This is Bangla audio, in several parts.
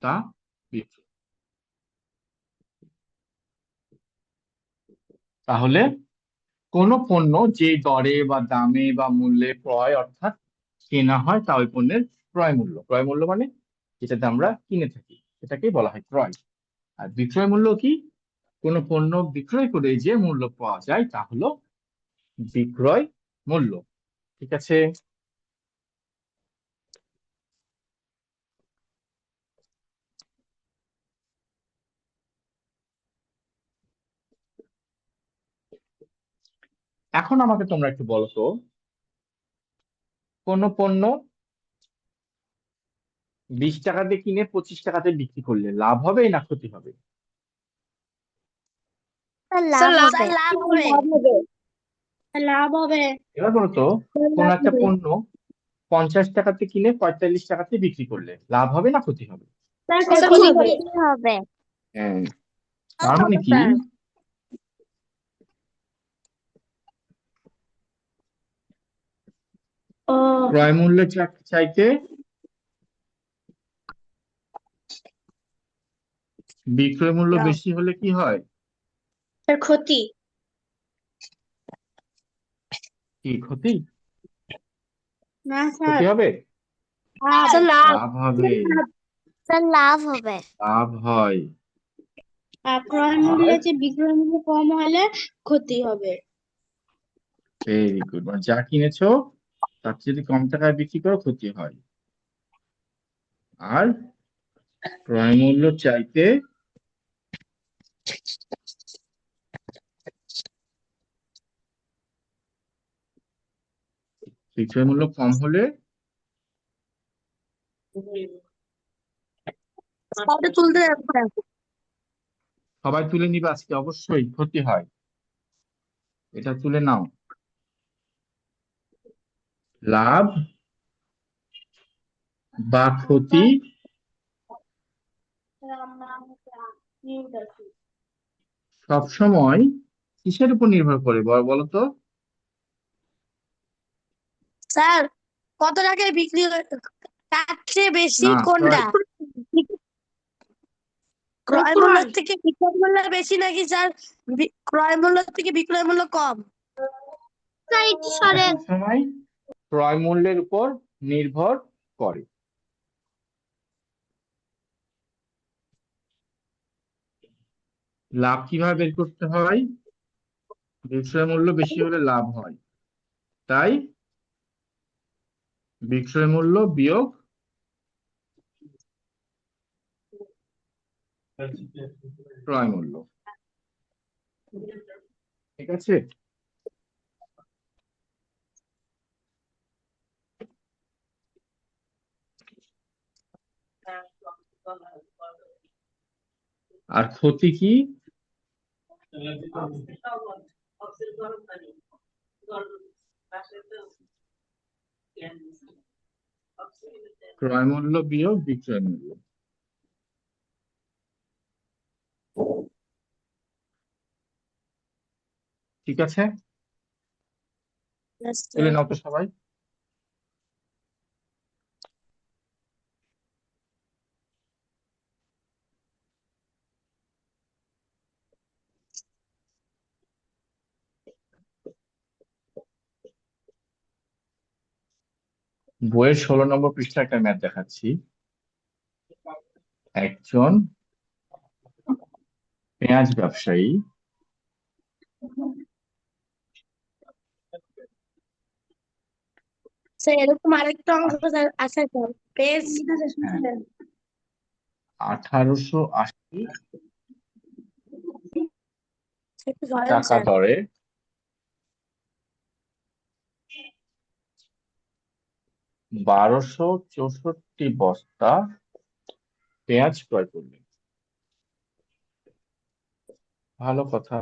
তা বিক্রয়। তাহলে কোন পণ্য যে দরে বা দামে বা মূল্যে ক্রয় অর্থাৎ কেনা হয় তা ওই পণ্যের ক্রয় মূল্য। ক্রয় মূল্য মানে যেটাতে আমরা কিনে থাকি সেটাকেই বলা হয় ক্রয়। আর বিক্রয় মূল্য কি? কোন পণ্য বিক্রয় করে যে মূল্য পাওয়া যায় তা হলো বিক্রয় মূল্য। ঠিক আছে। এখন আমাকে তোমরা একটু বলো তো, কোন পণ্য 20 টাকাতে কিনে 25 টাকাতে বিক্রি করলে লাভ হবে না ক্ষতি হবে? স্যার স্যার লাভ লাভ হবে। লাভ হবে। লাভ হবে। স্যার লাভ হবে। এবার বলো তো, স্যার কোন লাভ একটা হবে। পণ্য 50 টাকাতে কিনে 45 টাকাতে বিক্রি করলে লাভ হবে না ক্ষতি হবে? স্যার স্যার ক্ষতি ক্ষতি হবে। হবে। ক্ষতি হবে। হ্যাঁ। লাভ তার মানে হবে কি, স্যার। ও ক্রয় মূল্যের চাইতে বিক্রয় মূল্য লাভ। বেশি হলে কি হয়? স্যার ক্ষতি। কি ক্ষতি? না স্যার ক্ষতি হবে? লাভ। স্যার লাভ। লাভ হবে। স্যার লাভ হবে। লাভ হয়। আর ক্রয় আর মূল্যের চেয়ে বিক্রয় মূল্য কম হলে ক্ষতি হবে। ভেরি গুড, মানে যা কিনেছো তার চেয়ে যদি কম টাকায় বিক্রি করো ক্ষতি হয়। আর ক্রয় মূল্য চাইতে বিক্রয় মূল্য কম হলে সবটা তুলতে যাবে। সবাই তুলে নিবে আজকে, অবশ্যই ক্ষতি হয়। এটা তুলে নাও। লাভ বা ক্ষতি সবসময় কিসের উপর নির্ভর করে বলো তো? স্যার কত টাকায় বিক্রি তার চেয়ে বেশি না, কোনটা? ক্রয়। ক্রয় মূল্য থেকে বিক্রয় মূল্য বেশি নাকি স্যার ক্রয় মূল্য থেকে বিক্রয় মূল্য কম? স্যার একটু এটা সরেন। সবসময় ক্রয় মূল্যের উপর নির্ভর করে। লাভ কিভাবে বের করতে হয়? বিক্রয় মূল্য বেশি হলে লাভ হয়, তাই বিক্রয় মূল্য বিয়োগ ক্রয় মূল্য। ঠিক আছে। আর ক্ষতি কি? ক্রয় মূল্য বিয়োগ বিক্রয় মূল্য। ঠিক আছে, Yes, তুলে sir. নাও তো সবাই। বইয়ের 16 নম্বর পৃষ্ঠা একটা ম্যাথ দেখাচ্ছি। একজন পেঁয়াজ ব্যবসায়ী স্যার এরকম আরেকটা অঙ্ক স্যার আছে স্যার পেজ 1880 একটু ধরেন টাকা স্যার। দরে 1264 বস্তা পেঁয়াজ ক্রয় করলেন। ভালো কথা।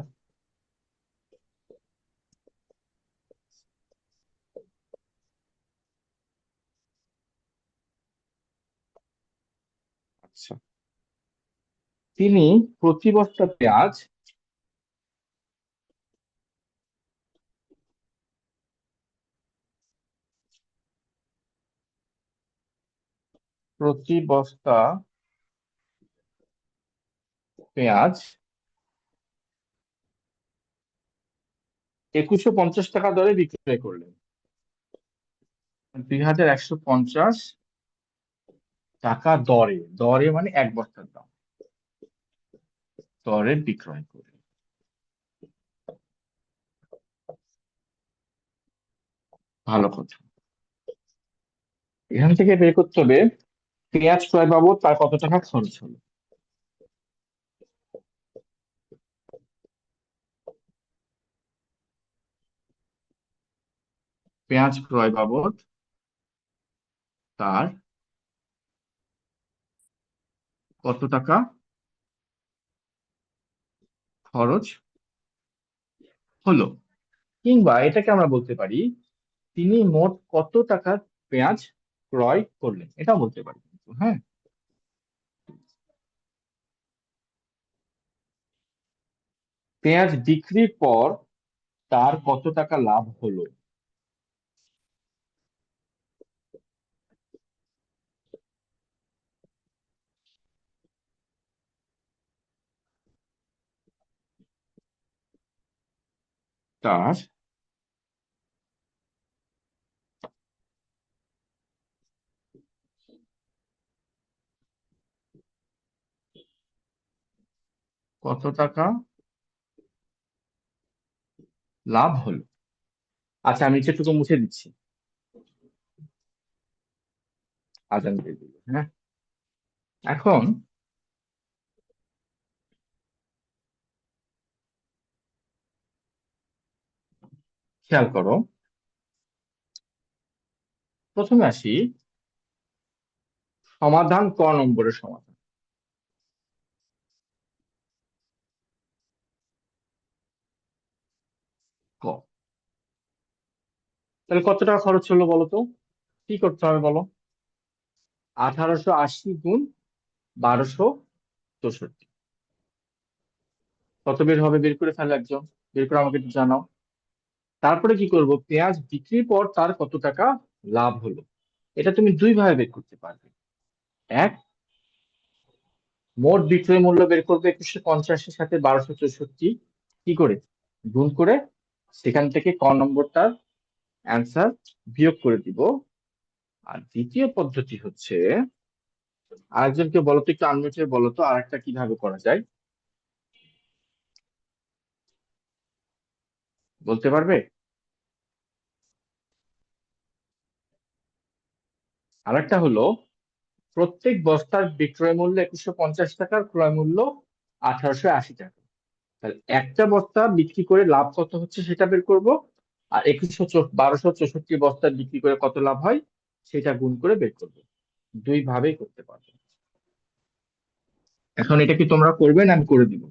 আচ্ছা, তিনি প্রতি বস্তা পেঁয়াজ প্রতি বস্তা পেঁয়াজ 2150 টাকা দরে বিক্রয় করলেন। 2150 টাকা দরে, দরে মানে এক বস্তার দাম, দরে বিক্রয় করলেন। ভালো কথা। এখান থেকে বের করতে হবে পেঁয়াজ ক্রয় বাবদ তার কত টাকা খরচ হলো। পেঁয়াজ ক্রয় বাবদ তার কত টাকা খরচ হলো, কিংবা এটাকে আমরা বলতে পারি তিনি মোট কত টাকার পেঁয়াজ ক্রয় করলেন, এটাও বলতে পারি কিন্তু, হ্যাঁ। পেঁয়াজ বিক্রির পর তার কত টাকা লাভ হলো। তার কত টাকা লাভ হলো। আচ্ছা, আমি নিচেটুকু মুছে দিচ্ছি, আজান দিয়ে দিল, হ্যাঁ। এখন খেয়াল করো, প্রথমে আসি সমাধান, ক নম্বরের সমাধান। ক, তাহলে কত টাকা খরচ হলো বলো তো, কি করতে হবে বলো। 1880 গুণ 1264, কত বের হবে বের করে ফেলো একজন, বের করে আমাকে একটু জানাও। তারপরে কি করব, পেঁয়াজ বিক্রির পর তার কত টাকা লাভ হলো, এটা তুমি দুই ভাবে বের করতে পারবে। এক, মোট বিক্রয় মূল্য বের করবে 2150-এর সাথে 1264 কি করে গুণ করে, সেখান থেকে ক নম্বরটার অ্যান্সার বিয়োগ করে দিব। আর দ্বিতীয় পদ্ধতি হচ্ছে, আরেকজনকে বলো তো, একটু আনমিউট হয়ে বলো তো আরেকটা কিভাবে করা যায়, বলতে পারবে? আরেকটা হলো, প্রত্যেক বস্তার বিক্রয় মূল্য 2150 টাকার, ক্রয় মূল্য 1880 টাকা। তাহলে একটা বস্তা বিক্রি করে লাভ কত হচ্ছে সেটা বের করব, আর 1264 বস্তা বিক্রি করে কত লাভ হয় সেটা গুণ করে বের করবো। দুই ভাবেই করতে পারবো। এখন এটা কি তোমরা করবে না আমি করে দিব?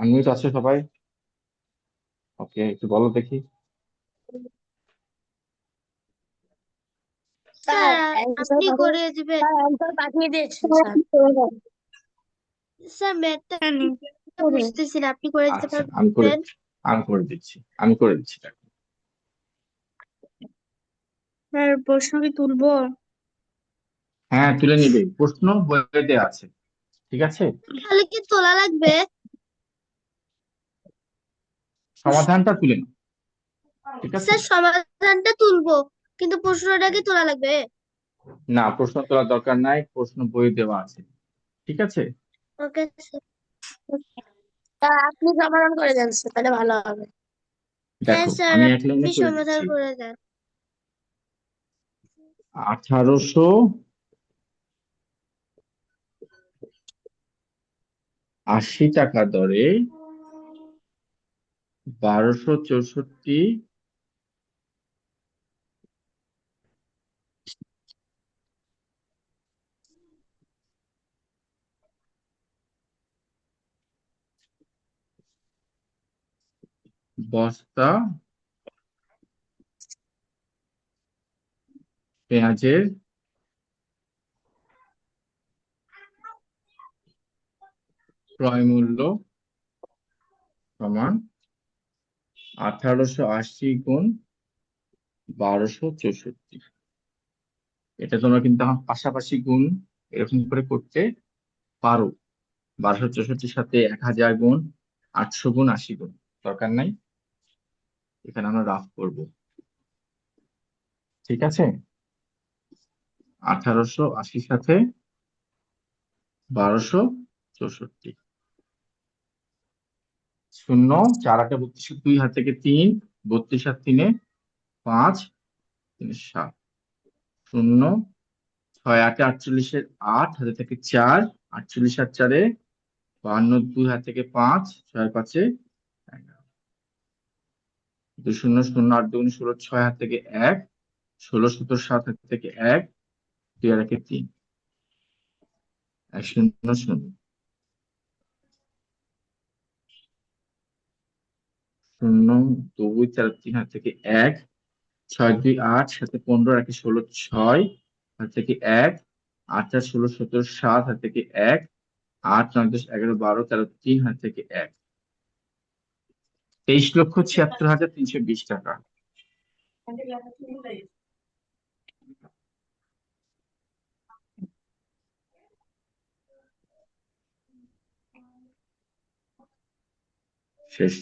আনমিউট আছে সবাই? ওকে, একটু বলো দেখি। স্যার স্যার আপনি করে দিবেন। অ্যান্সার পাঠিয়ে দিয়েছেন স্যার। স্যার ম্যাথটা বুঝতেছি না, আপনি করে দিতে আচ্ছা, পারবেন? আমি করে দিচ্ছি, আমি করে দিচ্ছি দেখো। স্যার প্রশ্ন কি তুলবো? হ্যাঁ, তুলে নিবে, প্রশ্ন বইয়ে দেওয়া আছে, ঠিক আছে। তাহলে কি তোলা লাগবে? সমাধানটা তুলে নাও, ঠিক আছে। স্যার সমাধানটা তুলবো, কিন্তু প্রশ্নটা কি তোলা লাগবে? না, প্রশ্ন তোলার দরকার নাই, প্রশ্ন বইয়ে দেওয়া আছে, ঠিক আছে। Okay sir. স্যার আপনি সমাধান করে দেন স্যার, তাহলে ভালো হবে। হ্যাঁ দেখো স্যার, আমি এক লাইনে আপনি করে সমাধান দিচ্ছি। করে দেন। 1880 টাকা দরে 1264 বস্তা পেঁয়াজের ক্রয় মূল্য সমান 1880 গুণ 1264। এটা তোমরা কিন্তু আমার পাশাপাশি গুণ এরকম করে করতে পারো। 1264 সাথে 1000 গুণ, 800 গুণ, 80 গুণ, দরকার নাই, এখানে আমরা রাফ করব। ঠিক আছে, 1880 সাথে 1264, শূন্য, 4 8 32, 2 হাত থেকে 3, 32 আর 3 5, 3 7, শূন্য, 6 8 48 8, হাতে থেকে 4, 48 আর 4 52, 2 হাত থেকে 5, 6 5 11, 2 শূন্য, 0 8 2 16, 6 হাত থেকে 1, 16 17 7 হাত থেকে 1, 2 আর 1 3, 1 0 0, শূন্য, 2 4 3 হাত থেকে 1, 6 2 8, সাথে 15 আর 16 6 হাত থেকে 1, 8 4 16 17 7 হাত থেকে 1, 8 9 10 11 12 13 3 হাত থেকে 1, 23,76,320 টাকা। শেষ।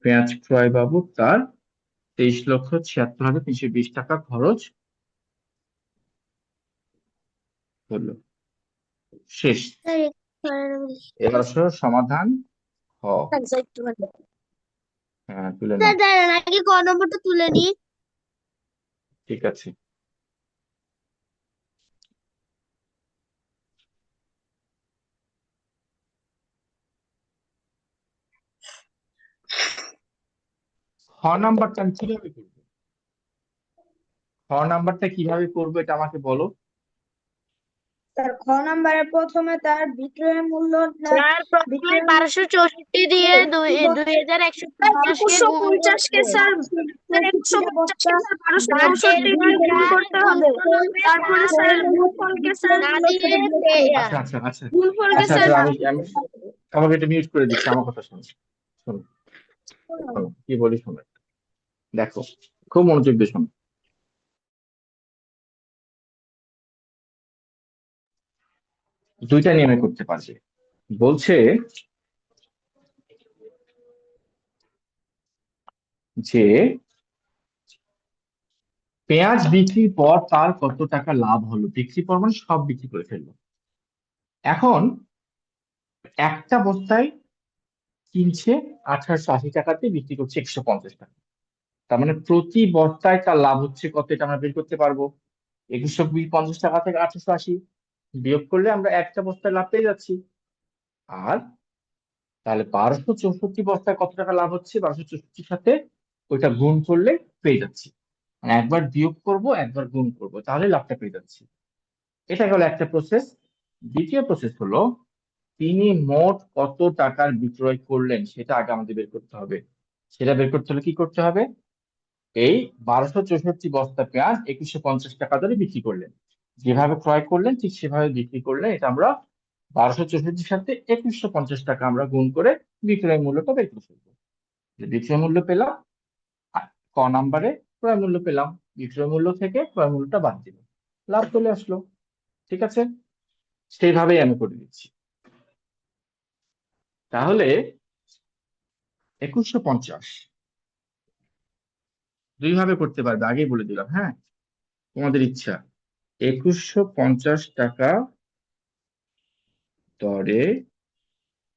পেঁয়াজ ক্রয় বাবদ তার 23,76,320 টাকা খরচ হলো। শেষ। স্যার একটু দাঁড়ান, আমি লিখি। এবার আসো সমাধান হ। একটু হ্যাঁ, তুলে নাও। স্যার দাঁড়ান, আগে ক নম্বরটা তুলে নিই। ঠিক আছে, খ নাম্বারটা আমি কিভাবে করবো? খ নাম্বারটা কিভাবে করবো এটা আমাকে বলো। তার খ নাম্বারে প্রথমে তার বিক্রয় মূল্য স্যার প্রথমে বিক্রয় 1264 দিয়ে 2150 কে গুণ 2,150 কে করতে স্যার প্রতিটা 150 বস্তা কে স্যার 1264 এর দিয়ে গুণ মানটা করতে গুণ হবে। করবে তারপরে স্যার গুণফলকে স্যার না দিয়ে আচ্ছা আচ্ছা আচ্ছা গুণফলকে আচ্ছা স্যার আচ্ছা, আমি আমাকে এটা মিউট করে দিচ্ছি, আমার কথা শোনো। শোনো, শোনো, কি বলি শোনো, দেখো, খুব মনোযোগ দিয়ে শোনো। দুইটা নিয়মে করতে পারবে। বলছে যে পেঁয়াজ বিক্রির পর তার কত টাকা লাভ হলো, বিক্রির পর মানে সব বিক্রি করে ফেললো। এখন একটা বস্তায় কিনছে 1880 টাকাতে, বিক্রি করছে 150 টাকা। তার মানে প্রতি বস্তায় তার লাভ হচ্ছে কত, এটা আমরা বের করতে পারবো। 2150 টাকা থেকে 1880 বিয়োগ করলে আমরা একটা বস্তায় লাভ পেয়ে যাচ্ছি। আর তাহলে 1264 বস্তায় কত টাকা লাভ হচ্ছে, 1264 সাথে ওইটা গুণ করলে পেয়ে যাচ্ছি। মানে একবার বিয়োগ করব, একবার গুণ করব, তাহলে লাভটা পেয়ে যাচ্ছি। এটা গেল একটা প্রসেস। দ্বিতীয় প্রসেস হলো তিনি মোট কত টাকার বিক্রয় করলেন সেটা আগে আমাদের বের করতে হবে। সেটা বের করতে হলে কি করতে হবে, এই 1264 বস্তা পেঁয়াজ 2150 টাকা ধরে বিক্রি করলেন, যেভাবে ক্রয় করলেন ঠিক সেভাবে বিক্রি করলেন। এটা আমরা 1264 সাথে 2150 টাকা আমরা গুণ করে বিক্রয় মূল্যটা বের করে ফেলবো। যে বিক্রয় মূল্য পেলাম, আর ক নাম্বারে ক্রয় মূল্য পেলাম, বিক্রয় মূল্য থেকে ক্রয় মূল্যটা বাদ দিলাম, লাভ চলে আসলো। ঠিক আছে, সেইভাবেই আমি করে দিচ্ছি। তাহলে 2150 দুই ভাবে করতে পারবে, আগেই বলে দিলাম। হ্যাঁ, তোমাদের ইচ্ছা। 2150 টাকা দরে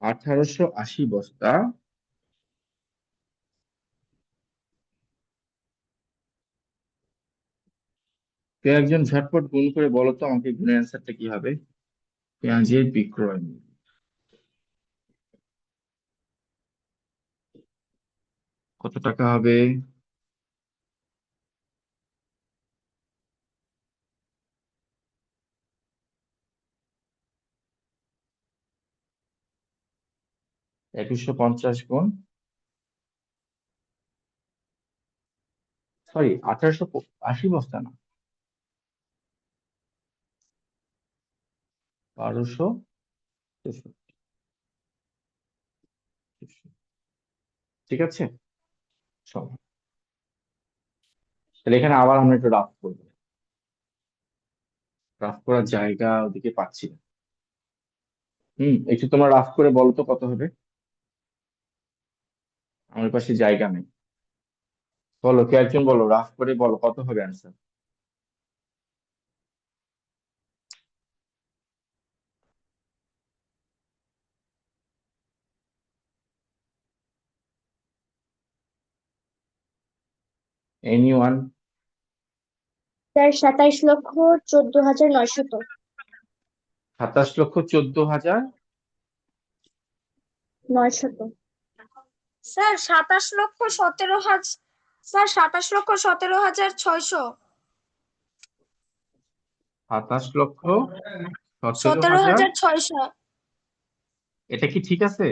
1880 বস্তা কেউ একজন ঝটপট গুণ করে বলো তো আমাকে, গুণের অ্যান্সারটা কি হবে? পেঁয়াজের বিক্রয় মূল্য কত টাকা হবে? একুশশো পঞ্চাশ গুণ সরি 1880 বস্তা না, 1263। ঠিক আছে, সব। তাহলে এখানে আবার আমরা একটু রাফ করবো। রাফ করার জায়গা ওদিকে পাচ্ছি না। একটু তোমরা রাফ করে বলো তো কত হবে। আমার পাশে জায়গা নেই। বলো, কে একজন বলো, রাফ করে বলো কত হবে answer. Anyone? Sir 27,14,900। 27,14,900। Sir 27,17,000। Sir 27,17,600। 27,17,000। 17,600। এটা কি ঠিক আছে?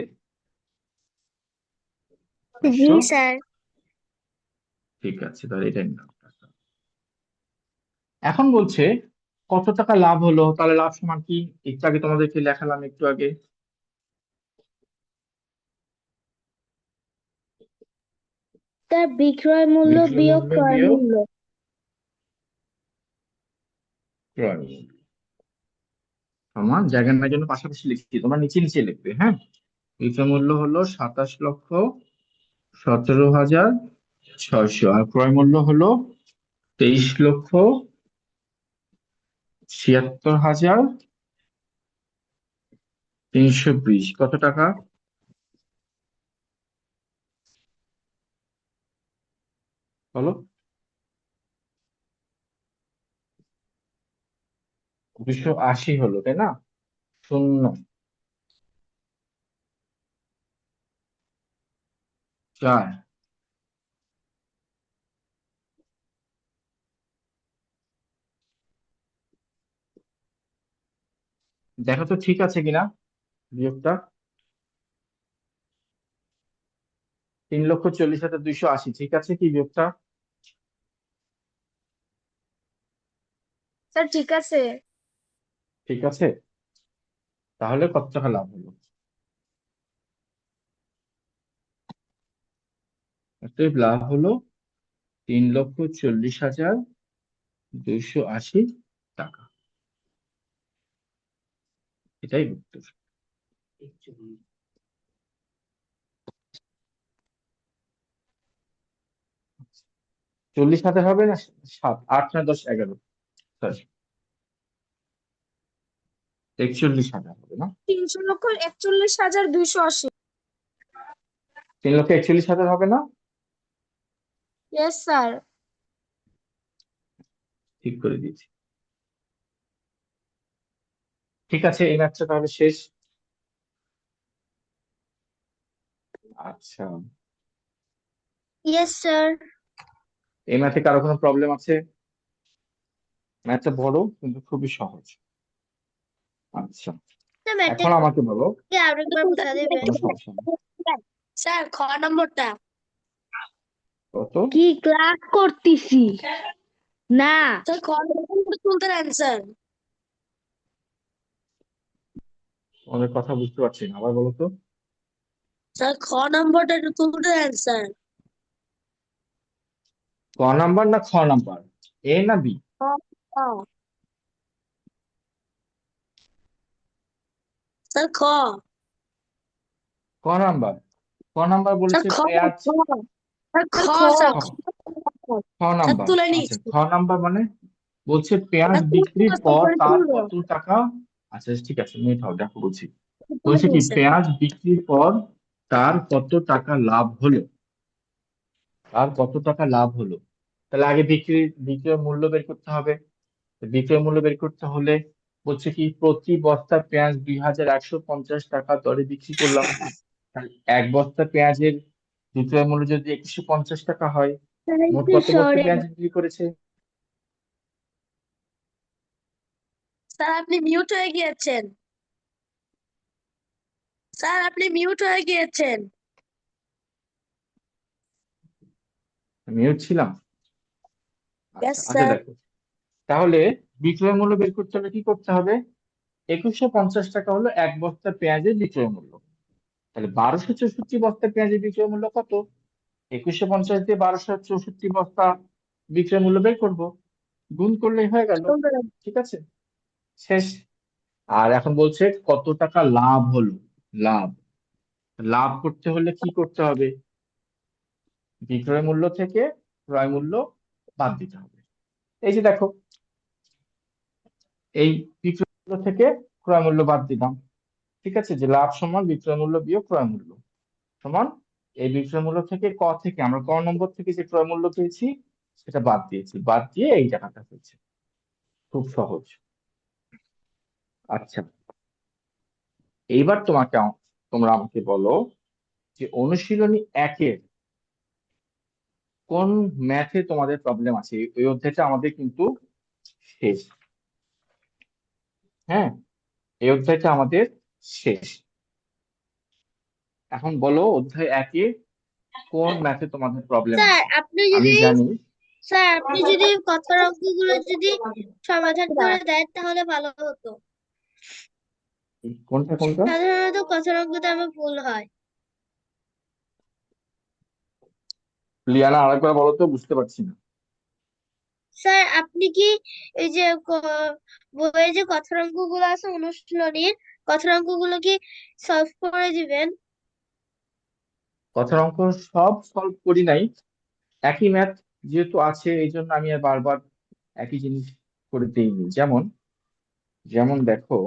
জি নিশ্চয়? স্যার। ঠিক আছে, তাহলে এটাই নাও। এখন বলছে কত টাকা লাভ হলো, তাহলে লাভ সমান কি? একটু আগে তোমাদেরকে লেখালাম, একটু আগে। স্যার বিক্রয় মূল্য বিক্রয় বিয়োগ মূল্য ক্রয় বিয়োগ মূল্য। ক্রয় মূল্য সমান, জায়গার জন্য পাশাপাশি লিখছি, তোমরা নিচে নিচে লিখবে, হ্যাঁ। বিক্রয় মূল্য হলো 27,17,600, আর ক্রয় মূল্য হলো 23,76,320। কত টাকা বলো? 280 হলো, তাই না? শূন্য, 4। দেখো তো ঠিক আছে কিনা বিয়োগটা। 3,40,280 ঠিক আছে কি বিয়োগটা? স্যার ঠিক আছে। ঠিক আছে, তাহলে কত টাকা লাভ হলো? অতএব লাভ হলো 3,40,280 টাকা। এটাই উত্তর। 40 হাজার হবে না, 7, 8 না 10, 11, সরি 41,000 হবে না? 3,41,280। 3,41,000 হবে না? Yes sir. ঠিক করে দিয়েছি। ঠিক আছে, এই ম্যাচটা তাহলে শেষ। আচ্ছা, ইয়েস স্যার। এই ম্যাথে কারো কোনো প্রবলেম আছে? ম্যাথটা বড় কিন্তু খুবই সহজ। আচ্ছা, স্যার ম্যাথটা এখন আমাকে বলো। আরো একবার বুঝা দেবেন? কোনো সমস্যা নেই। স্যার খ নম্বরটা। কত? কি ক্লাস করতেছি না। স্যার খ নম্বরটা তুলতে দেন স্যার। তোমাদের কথা বুঝতে পারছি না, আবার বলো তো। স্যার খ নম্বরটা একটু তুলতে দেন স্যার। ক নাম্বার না খ নাম্বার, এ না বি? খ, খ। স্যার খ। ক নাম্বার। ক নাম্বার স্যার বলেছে খ, পেঁয়াজ। খ। স্যার খ, স্যার খ। স্যার খ, খ। খ স্যার নাম্বার। তুলে আচ্ছা, নিচ্ছি। খ নাম্বার মানে বলছে পেঁয়াজ স্যার তুলে বিক্রির নিচ্ছি, পর স্যার তার তুলবো। কত টাকা। আচ্ছা ঠিক আছে, মিনিট হবে, দেখো বলছি। তুলে বলছে কি নিচ্ছি। পেঁয়াজ বিক্রির পর তার কত টাকা লাভ হলো, তার কত টাকা লাভ হলো। তাহলে আগে বিক্রয় মূল্য বের করতে হবে। তো বিক্রয় মূল্য বের করতে হলে বলছে কি প্রতি বস্তা পেঁয়াজ 2,150 টাকা দরে বিক্রি করলাম। তাহলে এক বস্তা পেঁয়াজের বিক্রয় মূল্য যদি 2,150 টাকা হয়, মোট কত বস্তা সরি। পেঁয়াজ বিক্রি করেছে? স্যার আপনি মিউট হয়ে গিয়েছেন। স্যার আপনি মিউট হয়ে গিয়েছেন। মিউট ছিলাম? Yes, আচ্ছা sir. দেখো, তাহলে বিক্রয় মূল্য বের করতে হলে কি করতে হবে? 2150 টাকা হলো এক বস্তা পেঁয়াজের বিক্রয় মূল্য। তাহলে 1264 বস্তা পেঁয়াজের বিক্রয় মূল্য কত? 2150 দিয়ে 1264 বস্তা বিক্রয় মূল্য বের করব, গুণ করলেই হয়ে গেল। ঠিক আছে, শেষ। আর এখন বলছে কত টাকা লাভ হলো। লাভ লাভ করতে হলে কি করতে হবে? বিক্রয় মূল্য থেকে ক্রয় মূল্য বাদ দিতে হবে। এই যে দেখো, এই বিক্রয় মূল্য থেকে ক্রয় মূল্য বাদ দিলাম। ঠিক আছে, যে লাভ সমান বিক্রয় মূল্য বিয়োগ ক্রয় মূল্য সমান এই বিক্রয় মূল্য থেকে থেকে আমরা নম্বর থেকে যে ক্রয় মূল্য পেয়েছি সেটা বাদ দিয়েছি, বাদ দিয়ে এই টাকাটা হয়েছে। খুব সহজ। আচ্ছা, এইবার তোমরা আমাকে বলো যে অনুশীলনী 1-এর কোন ম্যাথে তোমাদের প্রবলেম আছে। এই অধ্যায়টা আমাদের কিন্তু শেষ। হ্যাঁ, এই অধ্যায়টা আমাদের শেষ। এখন বলো অধ্যায় 1-এ কোন ম্যাথে তোমাদের প্রবলেম স্যার আছে। আপনি আমি যদি জানি স্যার আপনি যদি কথার অঙ্কগুলো যদি সমাধান করে দেন তাহলে ভালো হতো। কোনটা কোনটা। সাধারণত কথার অঙ্কতে আমার ভুল হয়। লিয়ানা আরেকবার বলো তো, বুঝতে পারছি না। স্যার আপনি কি এই যে বইয়ে যে কথার অঙ্কগুলো আছে অনুশীলনীর কথার অঙ্কগুলো কি সলভ করে দিবেন? কথার অঙ্ক সব সলভ করি নাই, একই ম্যাথ যেহেতু আছে এই জন্য আমি আর বারবার একই জিনিস করে দিইনি। যেমন যেমন দেখো,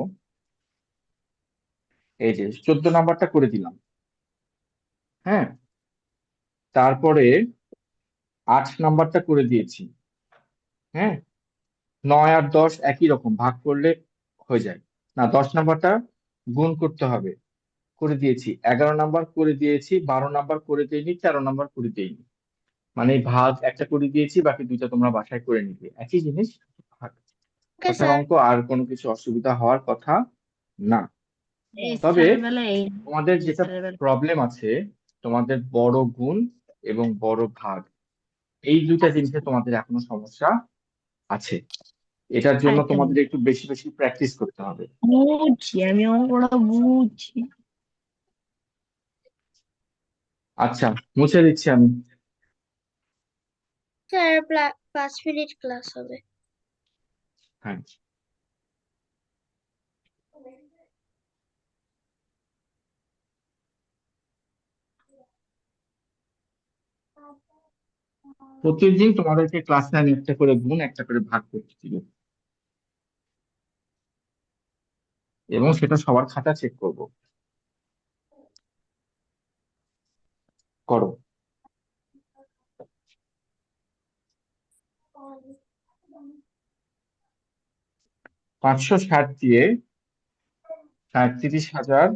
এই যে 14 নাম্বারটা করে দিলাম। হ্যাঁ, তারপরে 8 নাম্বারটা করে দিয়েছি। হ্যাঁ, 9 আর 10 একই রকম, ভাগ করলে হয়ে যায়। না, 10 নাম্বারটা গুণ করতে হবে, করে দিয়েছি। 11 নাম্বার করে দিয়েছি, 12 নাম্বার করে দিইনি, 13 নাম্বার করে দিইনি। মানে এই ভাগ একটা করে দিয়েছি, বাকি দুইটা তোমরা বাসায় করে নিবে, একই জিনিস। ভাগ। ওকে কথার স্যার। অঙ্ক আর কোনো কিছু অসুবিধা হওয়ার কথা না। এই তবে স্যারের বেলায় এই তোমাদের যেটা স্যারের বেলায় প্রবলেম আছে, তোমাদের বড় গুণ এবং বড় ভাগ, এই দুইটা জিনিসে তোমাদের এখনো সমস্যা আছে। এটার জন্য আরেকটা তোমাদের একটু বেশি বেশি প্র্যাকটিস করতে হবে। বুঝছি, আমি অঙ্কটা বুঝছি। আচ্ছা, মুছে দিচ্ছি আমি। স্যার 5 মিনিট ক্লাস হবে। হ্যাঁ, প্রতিদিন তোমাদেরকে ক্লাসে আমি একটা করে গুণ একটা করে ভাগ করতে দিব, এবং সেটা সবার খাতা চেক করব। করো। 560 দিয়ে 37,000,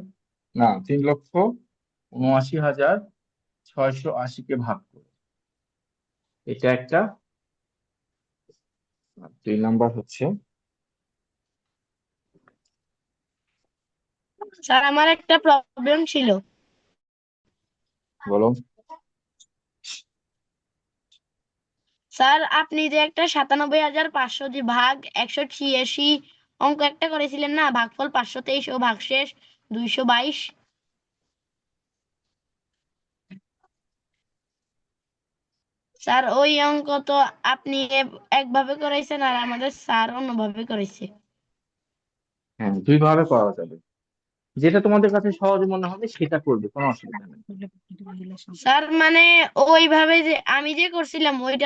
না, 3,79,680-কে ভাগ করো। এটা একটা। আর 2 নাম্বার হচ্ছে, স্যার আমার একটা প্রবলেম ছিল। বলো। স্যার আপনি যে একটা 97,500 দিয়ে ভাগ 186 অঙ্ক একটা করেছিলেন না, ভাগফল 523 ও ভাগশেষ 222। স্যার ওই অঙ্ক তো আপনি একভাবে করাইছেন আর আমাদের স্যার অন্যভাবে করেছে। হ্যাঁ, দুই ভাবে করা যাবে, যেটা তোমাদের কাছে সহজ মনে হবে সেটা করবে, কোনো অসুবিধা নেই। স্যার মানে ওইভাবে যে আমি যে করছিলাম ওইটা